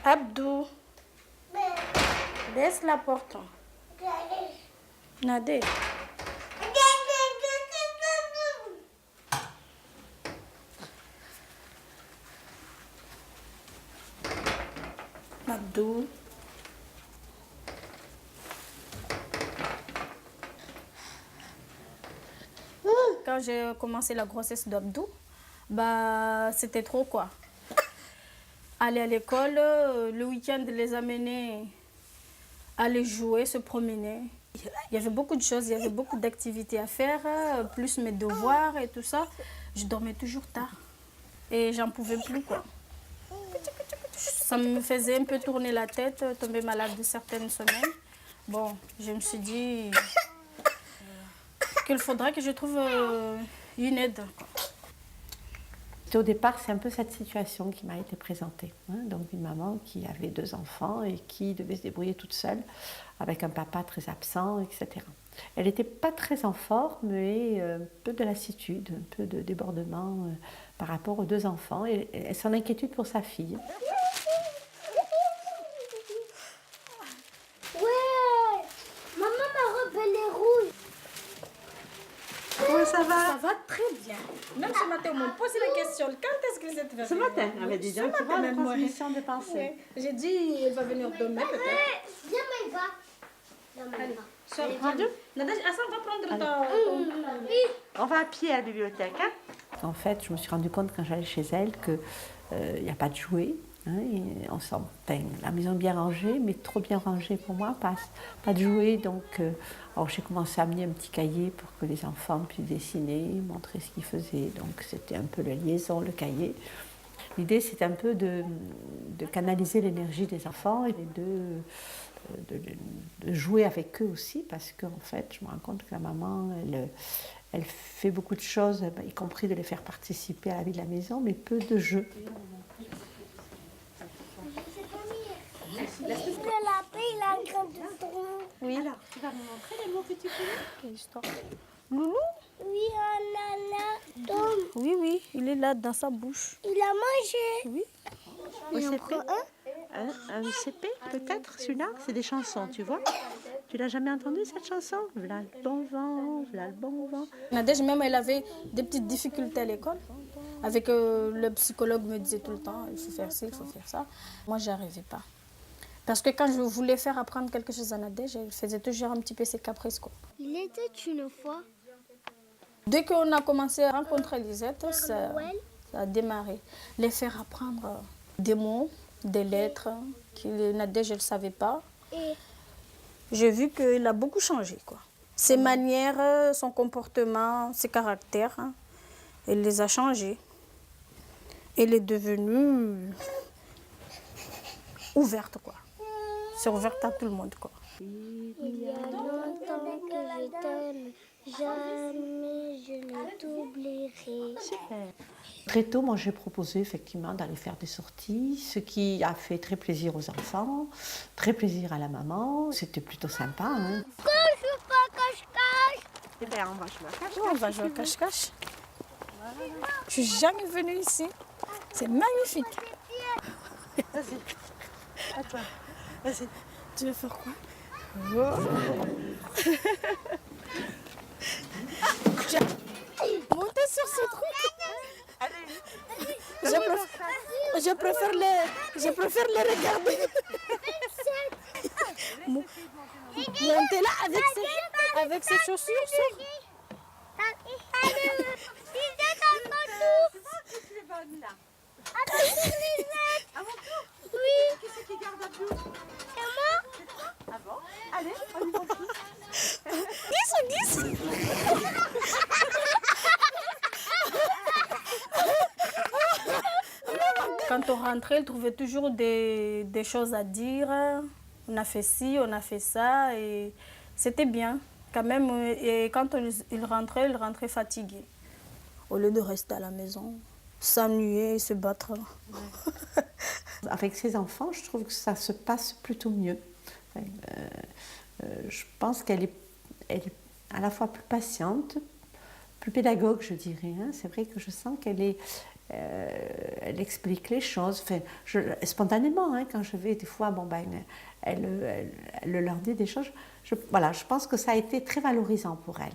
Abdou, laisse la porte. Nadé. Abdou. Quand j'ai commencé la grossesse d'Abdou, bah, c'était trop quoi. Aller à l'école, le week-end les amener, aller jouer, se promener. Il y avait beaucoup de choses, il y avait beaucoup d'activités à faire, plus mes devoirs et tout ça. Je dormais toujours tard et j'en pouvais plus quoi. Ça me faisait un peu tourner la tête, tomber malade de certaines semaines. Bon, je me suis dit qu'il faudrait que je trouve une aide, quoi. Au départ, c'est un peu cette situation qui m'a été présentée. Donc une maman qui avait 2 enfants et qui devait se débrouiller toute seule avec un papa très absent, etc. Elle n'était pas très en forme, mais un peu de lassitude, un peu de débordement par rapport aux 2 enfants et son inquiétude pour sa fille. Ça va très bien. Même ce matin, on m'a posé la question, quand est-ce que vous êtes venue? Ce matin, elle avait dit, tu vois, la transmission de pensée. Ouais. J'ai dit, elle va venir demain peut-être. Viens, mais va. Allez, sors. Nadège, Hassan va prendre ton... On va à pied à la bibliothèque. Hein. En fait, je me suis rendu compte quand j'allais chez elle qu'il n'y a pas de jouets. Hein, et on sent la maison bien rangée, mais trop bien rangée pour moi, pas de jouets. Donc, alors j'ai commencé à amener un petit cahier pour que les enfants puissent dessiner, montrer ce qu'ils faisaient. Donc c'était un peu la liaison, le cahier. L'idée, c'est un peu de canaliser l'énergie des enfants et de jouer avec eux aussi, parce qu'en fait, je me rends compte que la maman, elle fait beaucoup de choses, y compris de les faire participer à la vie de la maison, mais peu de jeux. Le lapin, il a un grand tronc. Oui. Alors, tu vas me montrer les mots que tu connais? Quelle histoire? Loulou? Oui, un ananas. Oui, oui, il est là dans sa bouche. Il a mangé. Oui. Il en prend Un CP, peut-être, celui-là, c'est des chansons, tu vois. Tu l'as jamais entendu, cette chanson? V'là le bon vent, v'là le bon vent. Nadège, même, elle avait des petites difficultés à l'école. Avec le psychologue me disait tout le temps, il faut faire ci, il faut faire ça. Moi, je n'arrivais pas. Parce que quand je voulais faire apprendre quelque chose à Nadège, elle faisait toujours un petit peu ses caprices, quoi. Il était une fois. Dès qu'on a commencé à rencontrer Lisette, ça a démarré. Les faire apprendre des mots, des lettres, que Nadège, elle ne savait pas. Et J'ai vu qu'il a beaucoup changé, quoi. Ses manières, son comportement, ses caractères, hein, elle les a changés. Elle est devenue ouverte, quoi. C'est ouverte à tout le monde, quoi. il y a longtemps que je t'aime, jamais je ne t'oublierai. Super. Très tôt, moi, j'ai proposé effectivement d'aller faire des sorties, ce qui a fait très plaisir aux enfants, très plaisir à la maman. C'était plutôt sympa. Hein. Quand je joue pas cache-cache. Eh bien, on va jouer à cache-cache. On va jouer au cache-cache. Je suis jamais venue ici. C'est magnifique. Vas-y, à toi. Vas-y. Tu veux faire quoi? Montez sur ce truc. Je préfère les regarder. Montez là avec ses chaussures. Oui. Qui c'est qui garde à tout? C'est moi. Ah bon? Allez, on y va tous. Glisse. Quand on rentrait, il trouvait toujours des choses à dire. On a fait ci, on a fait ça. Et c'était bien quand même. Et quand il rentrait fatigué. Au lieu de rester à la maison, s'ennuyer, se battre. Ouais. Avec ses enfants, je trouve que ça se passe plutôt mieux. Je pense qu'elle est à la fois plus patiente, plus pédagogue, je dirais. Hein. C'est vrai que je sens qu'elle est Elle explique les choses, enfin, spontanément, hein, quand je vais, des fois, bon, ben, elle leur dit des choses. Voilà, je pense que ça a été très valorisant pour elle.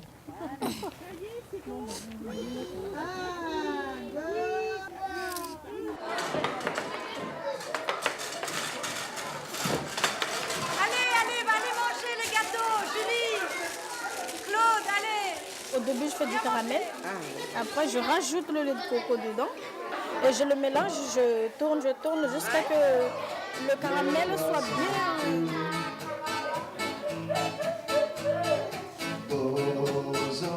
Au début, je fais du caramel. Après, je rajoute le lait de coco dedans. Et je le mélange, je tourne jusqu'à que le caramel soit bien. Bozo,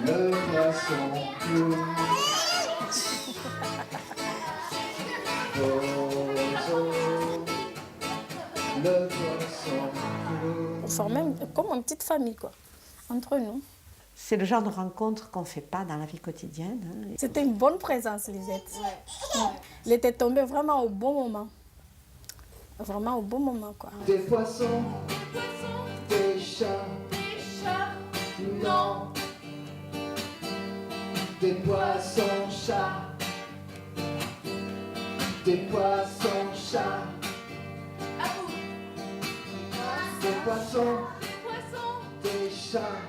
le poisson clown. Bozo, le poisson clown. On forme comme une petite famille, quoi, entre nous. C'est le genre de rencontre qu'on ne fait pas dans la vie quotidienne. Hein. C'était une bonne présence, Lisette. Ouais. Elle était tombée vraiment au bon moment. Vraiment au bon moment, quoi. Des poissons, des chats, non. Des poissons chats, des poissons chats. Des poissons, des chats.